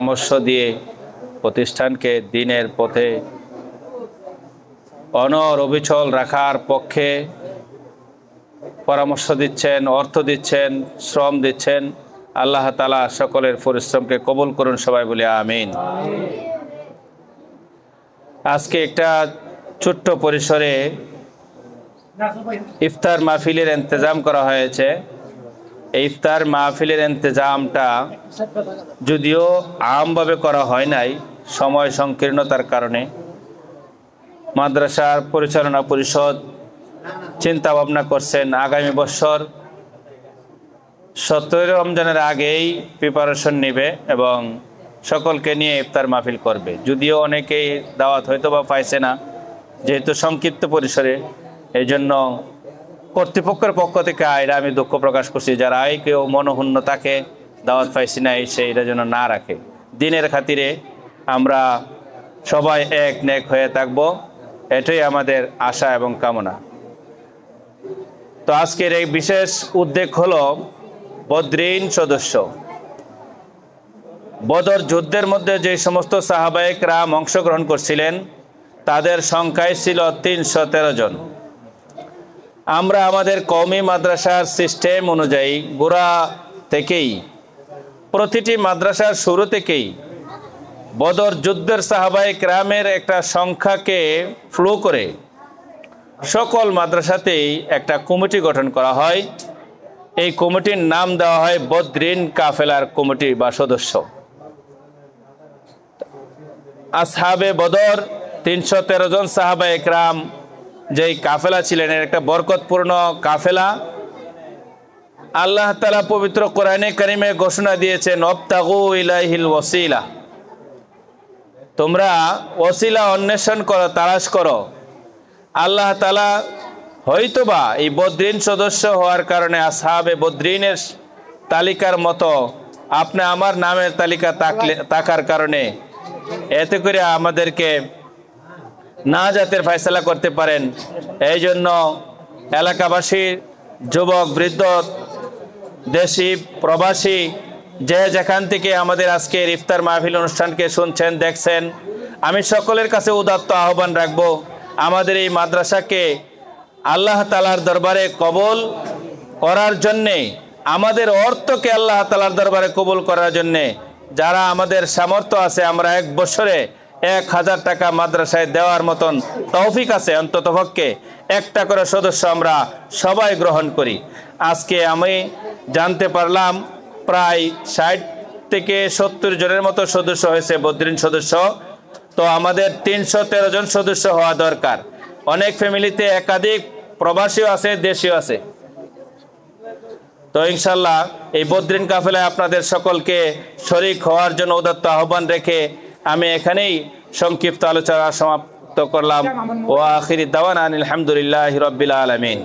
পরামর্শ দিয়ে প্রতিষ্ঠানকে দিনের পথে অনড় অবিচল রাখার পক্ষে পরামর্শ দিচ্ছেন, অর্থ দিচ্ছেন, শ্রম দিচ্ছেন। আল্লাহ তাআলা সকলের পরিশ্রমকে কবুল করুন, সবাই বলি আমিন। আজকে একটা ছোট্ট পরিসরে ইফতার মাহফিলের ইন্তজাম করা হয়েছে। এই ইফতার মাহফিলের ইন্তজামটা যদিও আমভাবে করা হয় নাই, সময় সংকীর্ণতার কারণে মাদ্রাসার পরিচালনা পরিষদ চিন্তা ভাবনা করছেন আগামী বছর 17 রমজানের আগেই প্রিপারেশন নেবে এবং সকলকে নিয়ে ইফতার মাহফিল করবে। যদিও অনেকেই দাওয়াত হয়তো বা পাইছে না, যেহেতু সংক্ষিপ্ত পরিসরে, এই জন্য কর্তৃপক্ষের পক্ষ থেকে এটা আমি দুঃখ প্রকাশ করছি, যারা কেউ মনোহূন্য তাকে দাওয়াত পাইছি না এসে এটা যেন না রাখে। দিনের খাতিরে আমরা সবাই এক নেক হয়ে থাকব, এটাই আমাদের আশা এবং কামনা। তো আজকের এই বিশেষ উদ্যোগ হলো বদরিন সদস্য। বদর যুদ্ধের মধ্যে যে সমস্ত সাহাবায়ে কেরাম অংশগ্রহণ করছিলেন তাদের সংখ্যাই ছিল 313 জন। আমরা আমাদের কওমি মাদ্রাসার সিস্টেম অনুযায়ী গোড়া থেকেই প্রতিটি মাদ্রাসার শুরু থেকেই বদর যুদ্ধের সাহাবায়ে কেরামের একটা সংখ্যাকে ফ্লো করে সকল মাদ্রাসাতেই একটা কমিটি গঠন করা হয়। এই কমিটির নাম দেওয়া হয় বদরিন কাফেলার কমিটি বা সদস্য। আসহাবে বদর 313 জন সাহাবায়ে কেরাম যেই কাফেলা ছিলেন, এর একটা বরকতপূর্ণ কাফেলা। আল্লাহ তাআলা পবিত্র কোরআনে কারিমে ঘোষণা দিয়েছেন, ওয়াবতাগু ইলাইহিল ওয়াসিলা, তোমরা ওসিলা অন্বেষণ করো, তালাশ করো। আল্লাহ তাআলা হয়তোবা এই বদরিন সদস্য হওয়ার কারণে আসহাবে বদরিনের তালিকার মতো আপনি আমার নামের তালিকা থাকার কারণে এতে করে আমাদেরকে নাজাতের ফয়সালা করতে পারেন। এই জন্য এলাকাবাসী, যুবক, বৃদ্ধ, দেশি, প্রবাসী, যে যেখান থেকে আমাদের আজকের ইফতার মাহফিল অনুষ্ঠানকে শুনছেন, দেখছেন, আমি সকলের কাছে উদাত্ত আহ্বান রাখবো, আমাদের এই মাদ্রাসাকে আল্লাহ তাআলার দরবারে কবুল করার জন্যে, আমাদের অর্থকে আল্লাহ তাআলার দরবারে কবুল করার জন্যে যারা আমাদের সামর্থ্য আছে, আমরা এক বছরে 1000 টাকা মাদ্রাসায় দেওয়ার মতন তৌফিক আছে, অন্ততপক্ষে একটা করে সদস্য আমরা সবাই গ্রহণ করি। আজকে আমি জানতে পারলাম প্রায় 60 থেকে 70 জনের মতো সদস্য হয়েছে বদরিন সদস্য। তো আমাদের 313 জন সদস্য হওয়া দরকার। অনেক ফ্যামিলিতে একাধিক প্রবাসীও আছে, দেশীয় আছে। তো ইনশাল্লাহ এই বদরিন কাফেলায় আপনাদের সকলকে শরীক হওয়ার জন্য উদাত্ত আহ্বান রেখে আমি এখানেই সংক্ষিপ্ত আলোচনা সমাপ্ত করলাম। ওয়া আখিরি দাওয়ানা আলহামদুলিল্লাহি রাব্বিল আলামিন।